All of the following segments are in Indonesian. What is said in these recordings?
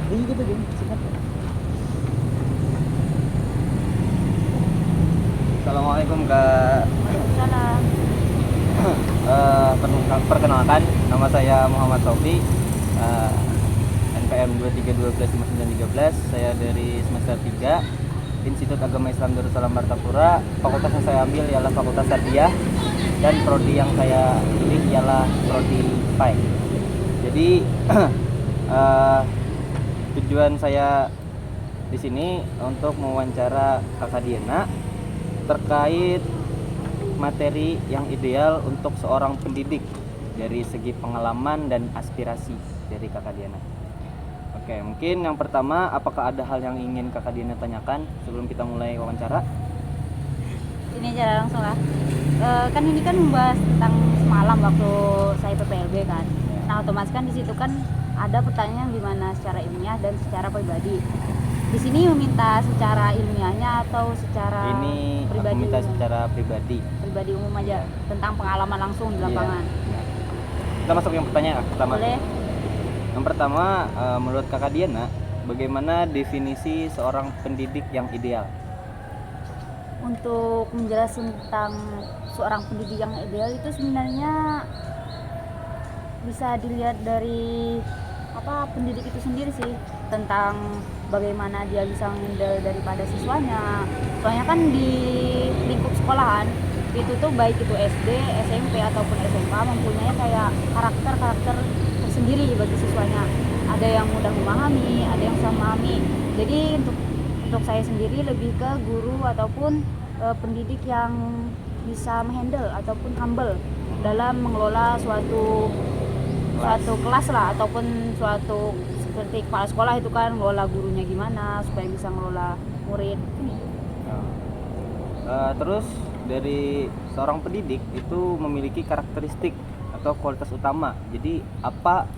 Jadi gitu geng, singkat. Assalamualaikum Kak. Waalaikumsalam. Perkenalkan, nama saya Muhammad Sofi, NPM 23125913. Saya dari semester 3 Institut Agama Islam Darussalam Martapura. Fakultas yang saya ambil ialah Fakultas Tarbiyah dan prodi yang saya pilih ialah prodi FAI. Jadi tujuan saya di sini untuk mewawancara Kakak Diana terkait materi yang ideal untuk seorang pendidik dari segi pengalaman dan aspirasi dari Kakak Diana. Oke, mungkin yang pertama, apakah ada hal yang ingin Kakak Diana tanyakan sebelum kita mulai wawancara? Ini aja langsung lah. Kan ini kan membahas tentang semalam waktu saya PPLB kan. Nah otomatis kan di situ kan ada pertanyaan gimana secara ilmiah dan secara pribadi. Di sini meminta secara ilmiahnya atau secara Ini aku pribadi? minta secara pribadi. Pribadi umum aja tentang pengalaman langsung di lapangan. Iya. Kita masuk yang pertanyaan pertama. Boleh? Yang pertama, menurut Kakak Diana, bagaimana definisi seorang pendidik yang ideal? Untuk menjelaskan tentang seorang pendidik yang ideal itu sebenarnya bisa dilihat dari pendidik itu sendiri sih, tentang bagaimana dia bisa menghandle daripada siswanya. Soalnya kan di lingkup sekolahan itu tuh baik itu SD, SMP ataupun SMA mempunyai kayak karakter tersendiri bagi siswanya. Ada yang mudah memahami, ada yang susah memahami. Jadi untuk saya sendiri lebih ke guru ataupun pendidik yang bisa menghandle ataupun humble dalam mengelola suatu kelas lah, ataupun suatu seperti kepala sekolah itu kan ngelola gurunya gimana supaya bisa ngelola murid ini. Terus dari seorang pendidik itu memiliki karakteristik atau kualitas utama. Jadi apa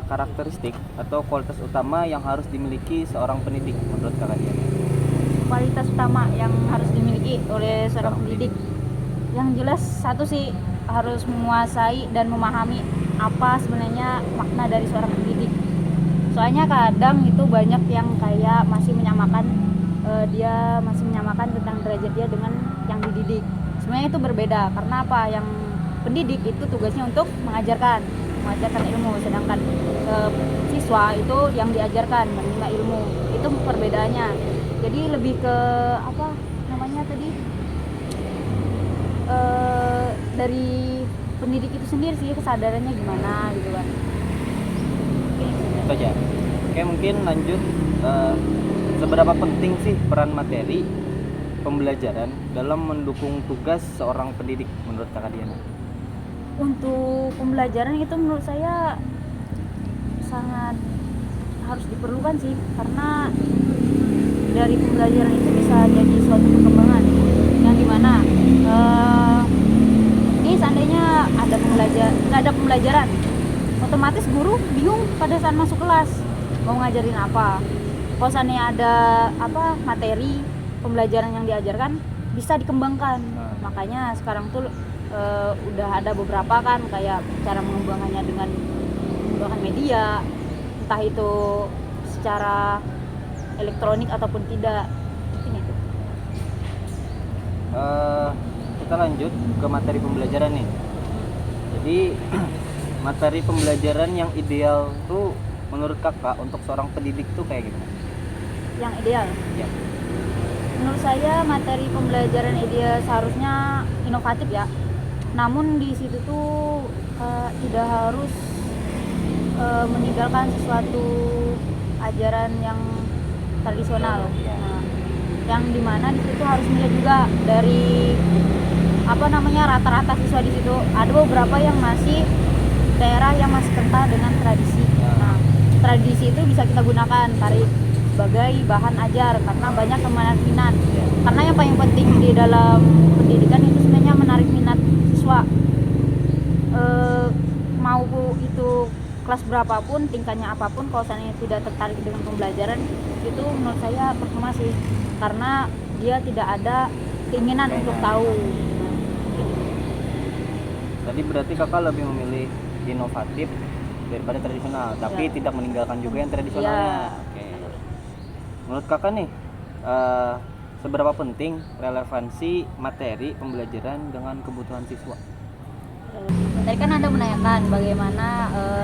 karakteristik atau kualitas utama yang harus dimiliki seorang pendidik menurut Kakak Diana? Kualitas utama yang harus dimiliki oleh seorang pendidik, yang jelas satu sih, harus menguasai dan memahami apa sebenarnya makna dari seorang pendidik. Soalnya kadang itu banyak yang kayak masih menyamakan dia masih menyamakan tentang derajat dia dengan yang dididik. Sebenarnya itu berbeda, karena apa? Yang pendidik itu tugasnya untuk mengajarkan ilmu, sedangkan siswa itu yang diajarkan menerima ilmu. Itu perbedaannya. Jadi lebih ke apa namanya tadi, dari pendidik itu sendiri sih, kesadarannya gimana gitu kan. Itu aja. Oke, mungkin lanjut. Seberapa penting sih peran materi pembelajaran dalam mendukung tugas seorang pendidik menurut Kakak Diana? Untuk pembelajaran itu menurut saya sangat harus diperlukan sih, karena dari pembelajaran itu bisa jadi suatu perkembangan yang dimana ini seandainya nggak ada pembelajaran, otomatis guru bingung pada saat masuk kelas mau ngajarin apa. Kalau seandainya ada materi pembelajaran yang diajarkan bisa dikembangkan. Makanya sekarang tuh udah ada beberapa kan kayak cara mengembangkannya dengan menggunakan media, entah itu secara elektronik ataupun tidak. Ini tuh. Kita lanjut ke materi pembelajaran nih. Jadi materi pembelajaran yang ideal tuh menurut Kakak untuk seorang pendidik tuh kayak gimana? Yang ideal? Ya. Menurut saya materi pembelajaran ideal seharusnya inovatif ya. Namun di situ tuh tidak harus meninggalkan sesuatu ajaran yang tradisional. Nah, yang dimana di situ harus melihat juga dari rata-rata siswa di situ. Ada beberapa yang masih daerah yang masih kental dengan tradisi. Nah, tradisi itu bisa kita gunakan tarik sebagai bahan ajar karena banyak menarik minat. Karena yang paling penting di dalam pendidikan itu sebenarnya menarik minat siswa. Mau itu kelas berapapun, tingkatnya apapun, kalau seandainya tidak tertarik dengan pembelajaran, itu menurut saya percuma sih, karena dia tidak ada keinginan untuk tahu. Tadi berarti Kakak lebih memilih inovatif daripada tradisional, tapi Ya. tidak meninggalkan juga yang tradisionalnya. Ya. Oke. Menurut kakak nih, eh, seberapa penting relevansi materi pembelajaran dengan kebutuhan siswa? Tadi kan Anda menanyakan bagaimana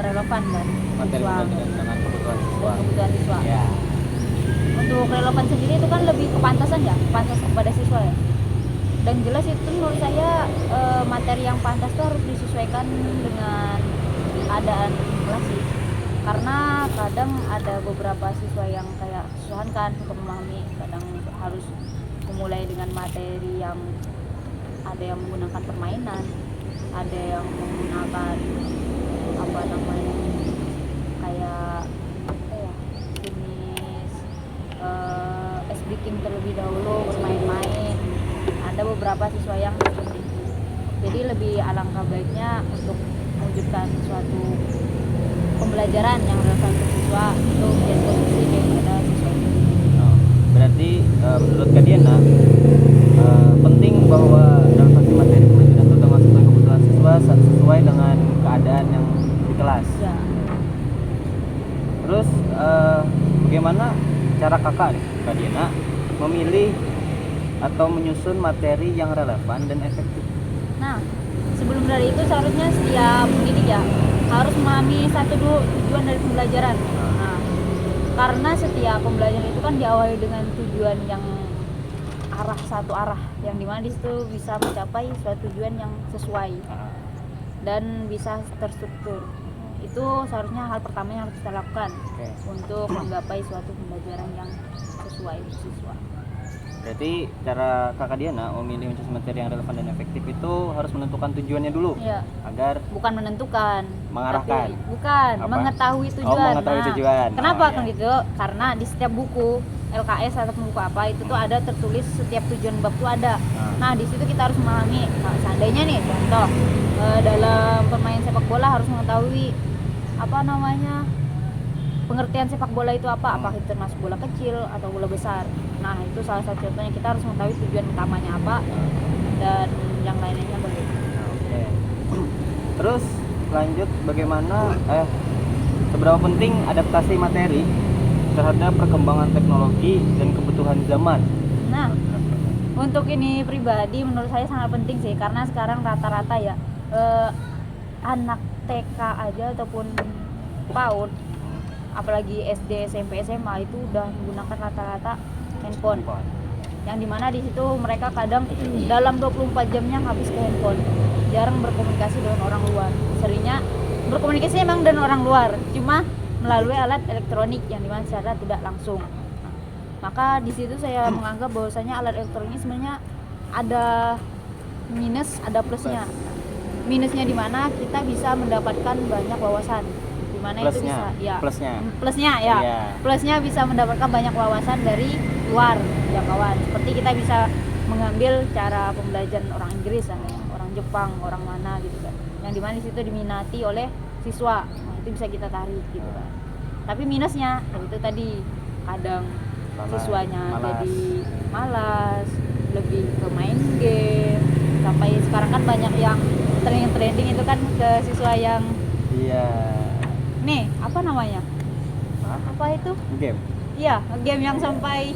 relevan kan Materi siswa pembelajaran dengan kebutuhan siswa. dan kebutuhan siswa. Ya. Untuk relevan sendiri itu kan lebih kepantasan ya, pantas kepada siswa ya. Dan jelas itu menurut saya materi yang pantas itu harus disesuaikan dengan keadaan kelas sih. Karena kadang ada beberapa siswa yang kayak kesusahan kan untuk memahami, kadang harus memulai dengan materi yang ada yang menggunakan permainan, ada yang menggunakan apa namanya kayak apa ya, jenis ice breaking terlebih dahulu, bermain-main. Ada beberapa siswa yang seperti itu. Jadi lebih alangkah baiknya untuk mewujudkan suatu pembelajaran yang relevan untuk siswa itu menjadi posisi daripada siswa itu. Oh, berarti menurut Kak Diana, penting bahwa relevansi materi pembelajaran itu dengan sesuai kebutuhan siswa, sesuai dengan keadaan yang di kelas. Ya. Terus bagaimana cara kakak nih, Kak Diana, memilih atau menyusun materi yang relevan dan efektif? Nah, sebelum dari itu seharusnya setiap pendidik ya harus memahami satu dulu tujuan dari pembelajaran. Nah, karena setiap pembelajaran itu kan diawali dengan tujuan yang satu arah, yang dimana di situ bisa mencapai suatu tujuan yang sesuai dan bisa terstruktur. Itu seharusnya hal pertama yang harus kita lakukan Oke. untuk menggapai suatu pembelajaran yang sesuai untuk siswa. Berarti cara kakak Diana memilih menyusun materi yang relevan dan efektif itu harus menentukan tujuannya dulu, Ya, agar bukan menentukan, mengarahkan. tapi bukan Apa? mengetahui Oh, tujuan. mengetahui tujuan. Kenapa Oh, kan iya. gitu? Karena di setiap buku LKS atau buku apa itu tuh ada tertulis setiap tujuan bab tuh ada. Nah, di situ kita harus memahami. Nah, seandainya nih contoh dalam permainan sepak bola harus mengetahui apa namanya pengertian sepak bola itu apa itu termasuk bola kecil atau bola besar. Nah, itu salah satu contohnya, kita harus mengetahui tujuan utamanya apa dan yang lainnya bagaimana. Oke. Terus lanjut, bagaimana seberapa penting adaptasi materi terhadap perkembangan teknologi dan kebutuhan zaman? Nah, untuk ini pribadi menurut saya sangat penting sih, karena sekarang rata-rata ya anak TK aja ataupun PAUD, apalagi SD, SMP, SMA itu udah menggunakan rata-rata handphone. Yang dimana di situ mereka kadang dalam 24 jamnya habis ke handphone, jarang berkomunikasi dengan orang luar. Seringnya berkomunikasi memang dengan orang luar, cuma melalui alat elektronik yang dimana secara tidak langsung. Maka di situ saya menganggap bahwasanya alat elektronik sebenarnya ada minus, ada plusnya. Minusnya di mana kita bisa mendapatkan banyak wawasan, di mana itu bisa ya plusnya ya Iya. plusnya bisa mendapatkan banyak wawasan dari luar jangkauan, seperti kita bisa mengambil cara pembelajaran orang Inggris, orang Jepang, orang mana gitu kan, yang dimana di situ diminati oleh siswa. Nah, itu bisa kita tarik gitu kan. Tapi minusnya itu tadi kadang siswanya jadi malas, lebih ke main game, sampai sekarang kan banyak yang trending itu kan ke siswa yang Iya. nih apa namanya, apa itu Game. iya game yang sampai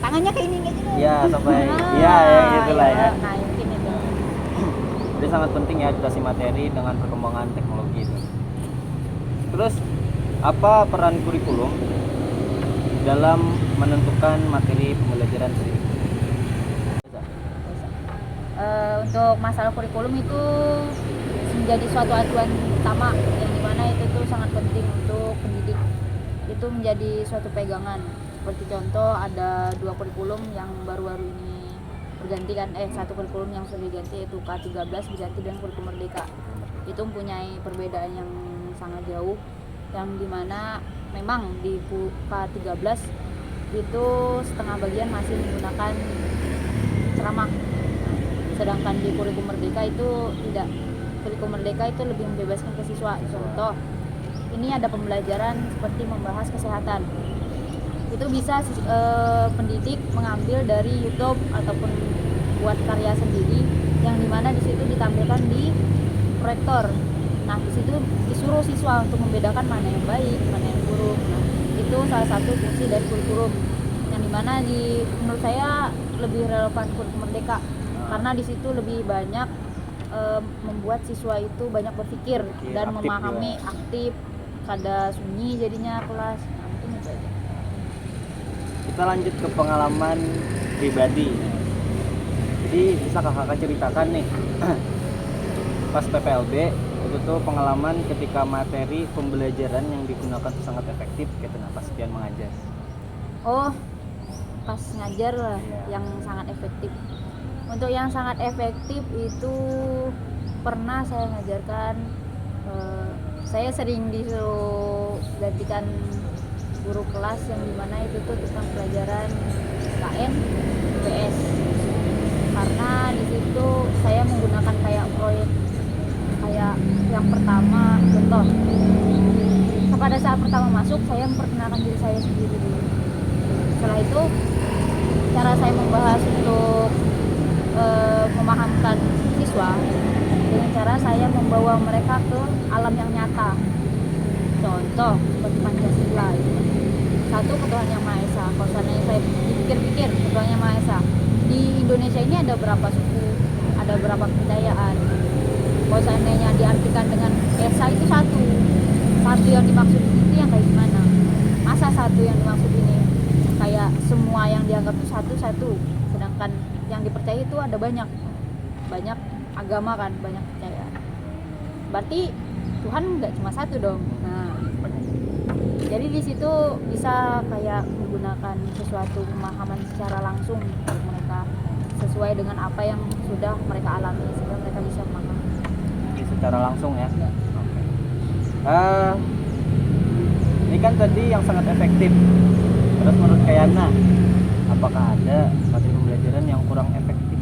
tangannya kayak ini gitu. Iya, sampai iya gitulah ya. Nah, mungkin itu. Jadi sangat penting ya adaptasi materi dengan perkembangan teknologi itu. Terus apa peran kurikulum dalam menentukan materi pembelajaran sendiri? Untuk masalah kurikulum itu menjadi suatu acuan utama, yang dimana itu tuh sangat penting untuk pendidik, itu menjadi suatu pegangan. Seperti contoh ada 2 kurikulum yang baru-baru ini berganti kan, satu kurikulum yang sudah diganti yaitu K13 diganti dengan kurikulum Merdeka. Itu mempunyai perbedaan yang sangat jauh, yang dimana memang di K13 itu setengah bagian masih menggunakan ceramah, sedangkan di kurikulum Merdeka itu tidak. Kurikulum Merdeka itu lebih membebaskan ke siswa. Contoh, ini ada pembelajaran seperti membahas kesehatan, itu bisa pendidik mengambil dari YouTube ataupun buat karya sendiri, yang dimana di situ ditampilkan di proyektor. Nah di situ disuruh siswa untuk membedakan mana yang baik, mana yang buruk. Nah itu salah satu fungsi dari kurikulum yang dimana menurut saya lebih relevan kurikulum Merdeka karena di situ lebih banyak membuat siswa itu banyak berpikir dan aktif memahami juga. aktif, kada sunyi jadinya kelas. Nah, mungkin itu aja. Kita lanjut ke pengalaman pribadi. Jadi bisa kakak ceritakan nih pas PPLB itu tuh pengalaman ketika materi pembelajaran yang digunakan tuh sangat efektif gitu, nah pas Pian mengajar. Oh, pas ngajar lah Iya. yang sangat efektif. Untuk yang sangat efektif itu pernah saya ngajarkan, saya sering disuruh gantikan guru kelas yang dimana itu tuh tentang pelajaran KN PS karena di situ saya menggunakan kayak proyek kayak yang pertama contoh pada saat pertama masuk saya memperkenalkan diri saya sendiri dulu. Setelah itu cara saya membahas untuk memahamkan siswa dengan cara saya membawa mereka ke alam yang nyata. Contoh seperti Pancasila itu. Satu, Tuhan Yang Maha Esa. Kalau seandainya saya dipikir-pikir, Tuhan Yang Maha Esa. Di Indonesia ini ada berapa suku, ada berapa kepercayaan. Kalau seandainya diartikan dengan Esa itu satu. Satu yang dimaksud itu yang kayak gimana? Masa satu yang dimaksud ini kayak semua yang dianggap itu satu-satu, sedangkan yang dipercaya itu ada banyak agama kan, banyak kepercayaan. Berarti Tuhan nggak cuma satu dong. Nah, jadi di situ bisa kayak menggunakan sesuatu pemahaman secara langsung untuk mereka sesuai dengan apa yang sudah mereka alami sehingga mereka bisa memahami. Jadi secara langsung ya. Ini kan tadi yang sangat efektif. Terus menurut Kayana, apakah ada materi pembelajaran yang kurang efektif?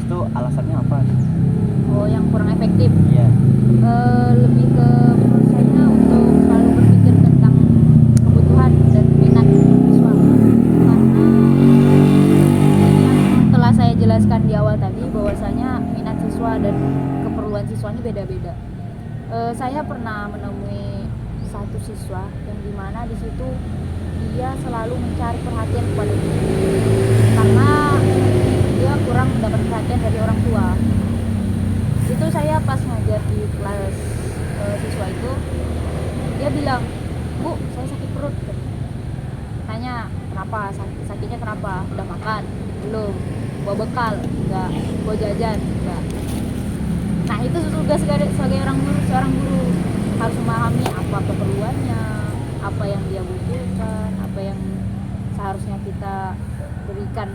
Itu alasannya apa? Oh, yang kurang efektif. Iya. Lebih ke menurut saya untuk selalu berpikir tentang kebutuhan dan minat siswa karena yang telah saya jelaskan di awal tadi bahwasanya minat siswa dan keperluan siswa ini beda-beda. Saya pernah menemui satu siswa yang dimana di situ dia selalu mencari perhatian kepada guru karena dia kurang mendapat perhatian dari orang tua. Itu saya pas ngajar di kelas siswa itu, dia bilang, "Bu, saya sakit perut." Tanya, "Kenapa? Sakitnya kenapa? Udah makan? Belum? Bawa bekal? Enggak? Bawa jajan? Enggak?" Nah, itu tugas sebagai seorang guru harus memahami apa keperluannya, apa yang dia butuhkan, apa yang seharusnya kita berikan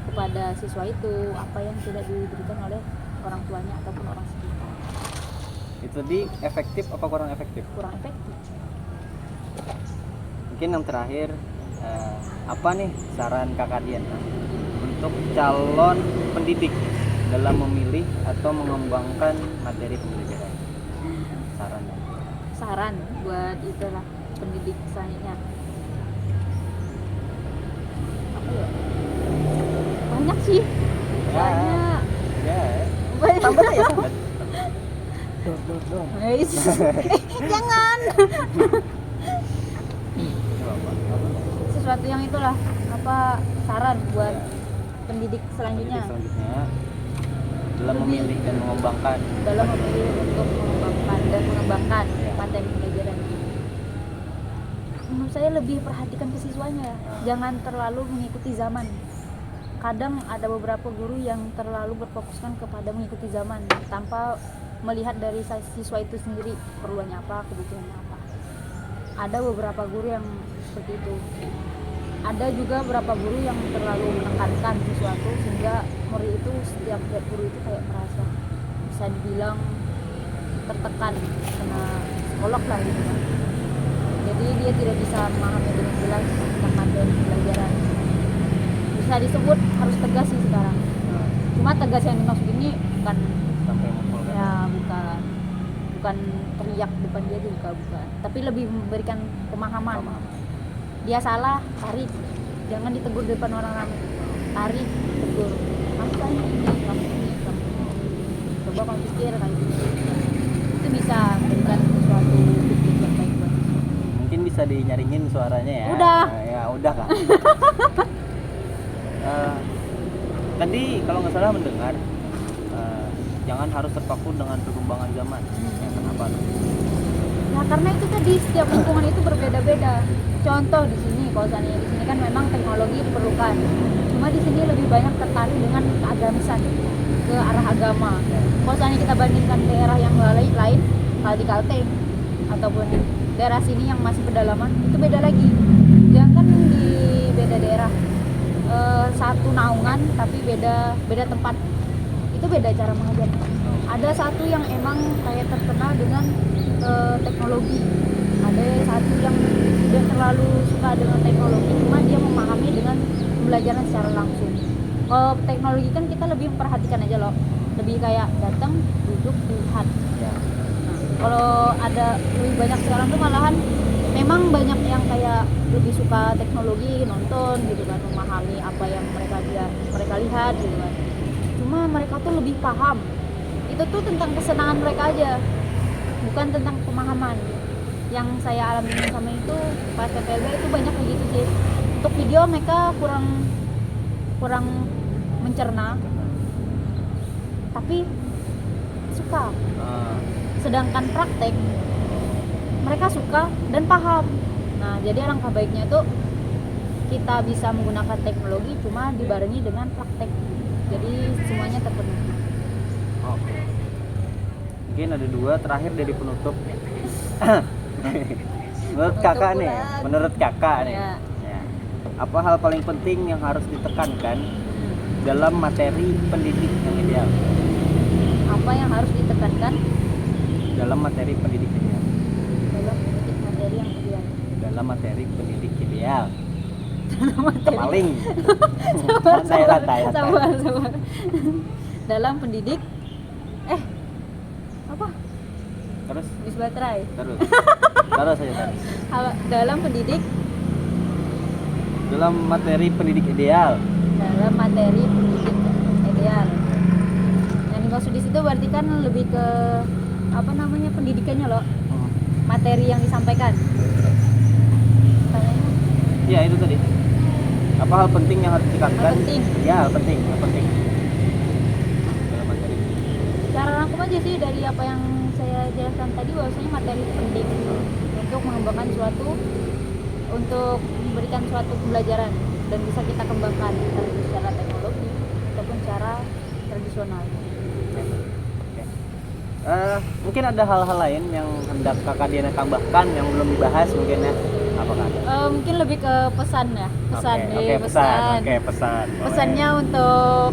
kepada siswa itu, apa yang tidak diberikan oleh orang tuanya ataupun orang sekitar. Itu di efektif apa kurang efektif? Kurang efektif. Mungkin yang terakhir, apa nih saran kakak Diana untuk calon pendidik dalam memilih atau mengembangkan materi pembelajaran? Saran buat itulah pendidik selanjutnya. Apa ya? Banyak sih. Banyak. Ya. Banyak. Tambah ya. Dong. Jangan. Sesuatu yang itulah apa saran buat pendidik selanjutnya Dalam memilih dan mengembangkan untuk mengembangkan materi pembelajaran. Menurut saya lebih perhatikan ke siswanya, jangan terlalu mengikuti zaman. Kadang ada beberapa guru yang terlalu berfokuskan kepada mengikuti zaman tanpa melihat dari siswa itu sendiri perluannya apa, kebutuhannya apa. Ada beberapa guru yang seperti itu. Ada juga beberapa guru yang terlalu menekankan sesuatu sehingga murid itu, setiap guru itu kayak merasa bisa dibilang tertekan, kena psikolog lah gitu kan. Jadi dia tidak bisa memahami dengan jelas tentang materi pelajaran. Bisa disebut harus tegas sih sekarang. Cuma tegas yang dimaksud ini bukan sampai mukul ya bukan teriak depan dia juga bukan, tapi lebih memberikan pemahaman. Dia salah, tarik, jangan ditegur depan orang ramai, tarik, tegur, kamu ini, kamu ini, coba kamu pikir kayak gitu. itu bisa memberikan suatu feedback yang baik buat siswa. Mungkin bisa dinyaringin suaranya ya. Udah. Ya udah kan. Tadi kalau nggak salah mendengar jangan harus terpaku dengan perkembangan zaman. Ya, kenapa? Nah, karena itu tadi setiap lingkungan itu berbeda-beda. Contoh di sini, kalau seandainya di sini kan memang teknologi diperlukan. Cuma di sini lebih banyak tertarik dengan keagamisan, ke arah agama. Kalau seandainya kita bandingkan daerah yang lain, kalau di Kalteng ataupun daerah sini yang masih pedalaman, itu beda lagi. Jangan di beda daerah, satu naungan tapi beda tempat, itu beda cara mengajar. Ada satu yang emang kayak terkenal dengan teknologi, ada satu yang tidak terlalu suka dengan teknologi, cuma dia memahami dengan pembelajaran secara langsung. Kalau teknologi kan kita lebih memperhatikan aja loh, lebih kayak datang, duduk, lihat. Ya. Nah, kalau ada lebih banyak sekarang tuh malahan memang banyak yang kayak lebih suka teknologi, nonton gitu kan, memahami apa yang mereka lihat gitu kan. Cuma mereka tuh lebih paham, itu tuh tentang kesenangan mereka aja, bukan tentang pemahaman. Yang saya alami sama itu pas PPLB itu banyak begitu sih. Untuk video mereka kurang mencerna, tapi suka. Sedangkan praktek mereka suka dan paham. Nah, jadi alangkah baiknya tuh kita bisa menggunakan teknologi cuma dibarengi dengan praktek. Jadi semuanya terpenuhi. Oke. Mungkin ada dua terakhir dari penutup. Menurut kakak nih. Ya. Ya. Apa hal paling penting yang harus ditekankan dalam materi pendidik yang ideal? Apa yang harus ditekankan Dalam materi pendidik ideal. dalam materi yang ideal? Dalam materi pendidik ideal. Materi. Paling. Santai. Sabar. Dalam pendidik apa? Terus Bis baterai. terus aja. Dalam pendidik, Dalam materi pendidik ideal. dalam materi pendidik ideal. Yang dimaksud di situ berarti kan lebih ke apa namanya, pendidikannya loh, materi yang disampaikan. Tanyanya Ya itu tadi. Apa hal penting yang harus ditekankan? Hal penting. Ya, hal penting. Dalam materi. cara rangkum aja sih dari apa yang saya jelaskan tadi, bahwasanya materi itu penting untuk mengembangkan untuk memberikan suatu pembelajaran dan bisa kita kembangkan entah itu secara teknologi ataupun cara tradisional. Mungkin ada hal-hal lain yang hendak kakak Diana tambahkan yang belum dibahas mungkin ya. Apakah? Mungkin lebih ke pesan ya, pesan. Pesan. Pesannya untuk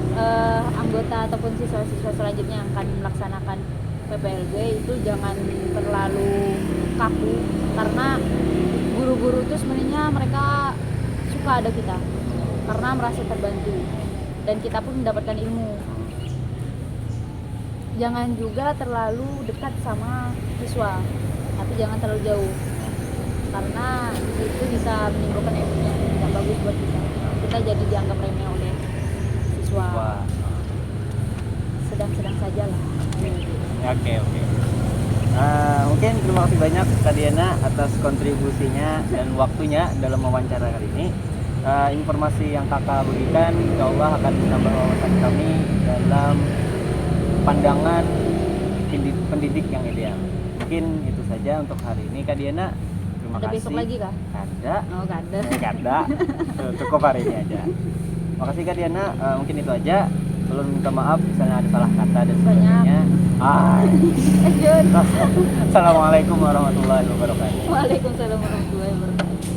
anggota ataupun siswa-siswa selanjutnya yang akan melaksanakan PPLB itu jangan terlalu kaku, karena guru-guru itu sebenarnya mereka suka ada kita karena merasa terbantu dan kita pun mendapatkan ilmu. Jangan juga terlalu dekat sama siswa, tapi jangan terlalu jauh, karena itu bisa menimbulkan efek yang tidak bagus buat kita jadi dianggap remeh oleh siswa. Wah. Sedang-sedang saja lah. Oke. Mungkin terima kasih banyak Kak Diana atas kontribusinya dan waktunya dalam wawancara kali ini. Informasi yang kakak berikan insya Allah akan menambah wawasan kami dalam pandangan pendidik yang ideal. Mungkin itu saja untuk hari ini Kak Diana. Terima Ada kasih. besok lagi kah? Ada. Oh, gak ada. Ada. Cukup hari ini aja. Makasih Kak Diana. Mungkin itu aja. Belum minta maaf misalnya ada salah kata dan sebagainya. Assalamualaikum warahmatullahi wabarakatuh. Waalaikumsalam warahmatullahi wabarakatuh.